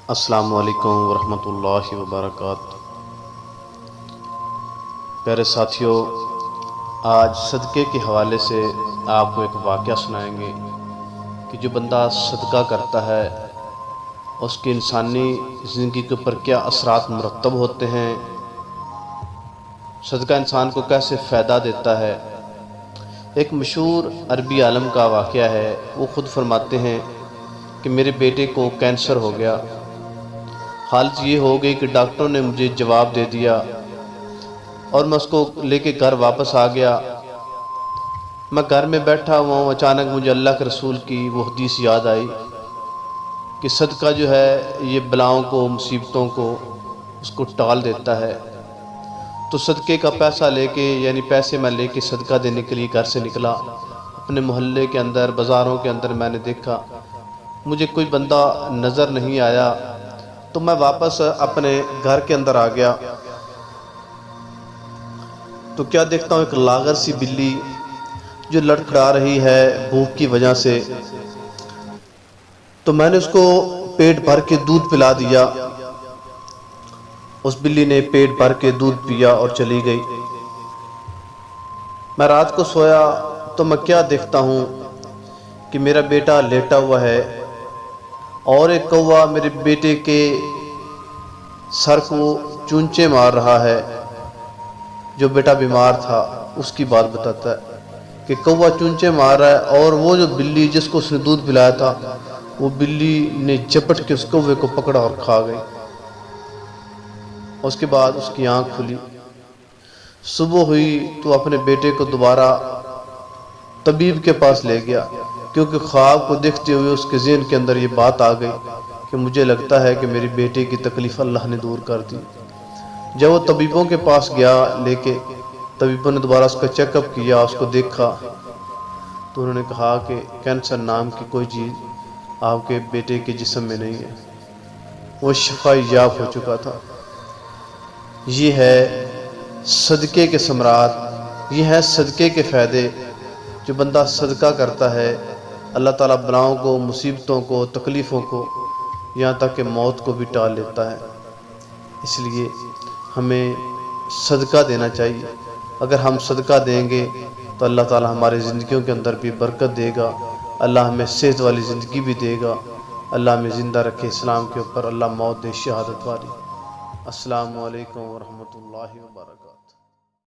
السلام علیکم ورحمۃ اللہ وبرکاتہ۔ پیارے ساتھیوں، آج صدقے کے حوالے سے آپ کو ایک واقعہ سنائیں گے کہ جو بندہ صدقہ کرتا ہے اس کی انسانی زندگی کے اوپر کیا اثرات مرتب ہوتے ہیں، صدقہ انسان کو کیسے فائدہ دیتا ہے۔ ایک مشہور عربی عالم کا واقعہ ہے، وہ خود فرماتے ہیں کہ میرے بیٹے کو کینسر ہو گیا۔ حالت یہ ہو گئی کہ ڈاکٹروں نے مجھے جواب دے دیا اور میں اس کو لے کے گھر واپس آ گیا۔ میں گھر میں بیٹھا ہوا ہوں، اچانک مجھے اللہ کے رسول کی وہ حدیث یاد آئی کہ صدقہ جو ہے یہ بلاؤں کو، مصیبتوں کو اس کو ٹال دیتا ہے۔ تو صدقے کا پیسہ لے کے، یعنی پیسے میں لے کے صدقہ دینے کے لیے گھر سے نکلا۔ اپنے محلے کے اندر، بازاروں کے اندر میں نے دیکھا، مجھے کوئی بندہ نظر نہیں آیا، تو میں واپس اپنے گھر کے اندر آ گیا تو کیا دیکھتا ہوں، ایک لاغر سی بلی جو لڑکھڑا رہی ہے بھوک کی وجہ سے۔ تو میں نے اس کو پیٹ بھر کے دودھ پلا دیا۔ اس بلی نے پیٹ بھر کے دودھ پیا اور چلی گئی۔ میں رات کو سویا تو میں کیا دیکھتا ہوں کہ میرا بیٹا لیٹا ہوا ہے اور ایک کوا میرے بیٹے کے سر کو چونچے مار رہا ہے۔ جو بیٹا بیمار تھا اس کی بات بتاتا ہے کہ کوا چونچے مار رہا ہے، اور وہ جو بلی جس کو اس نے دودھ پلایا تھا، وہ بلی نے جپٹ کے اس کوے کو پکڑا اور کھا گئی۔ اس کے بعد اس کی آنکھ کھلی۔ صبح ہوئی تو اپنے بیٹے کو دوبارہ طبیب کے پاس لے گیا، کیونکہ خواب کو دیکھتے ہوئے اس کے ذہن کے اندر یہ بات آ گئی کہ مجھے لگتا ہے کہ میری بیٹے کی تکلیف اللہ نے دور کر دی۔ جب وہ طبیبوں کے پاس گیا لے کے، طبیبوں نے دوبارہ اس کا چیک اپ کیا، اس کو دیکھا، تو انہوں نے کہا کہ کینسر نام کی کوئی چیز آپ کے بیٹے کے جسم میں نہیں ہے، وہ شفا یاب ہو چکا تھا۔ یہ ہے صدقے کے ثمرات، یہ ہے صدقے کے فائدے۔ جو بندہ صدقہ کرتا ہے، اللہ تعالیٰ بلاؤں کو، مصیبتوں کو، تکلیفوں کو، یہاں تک کہ موت کو بھی ٹال لیتا ہے۔ اس لیے ہمیں صدقہ دینا چاہیے۔ اگر ہم صدقہ دیں گے تو اللہ تعالیٰ ہماری زندگیوں کے اندر بھی برکت دے گا، اللہ ہمیں صحت والی زندگی بھی دے گا، اللہ ہمیں زندہ رکھے اسلام کے اوپر، اللہ موت دے شہادت والی۔ السلام علیکم ورحمۃ اللہ وبرکاتہ۔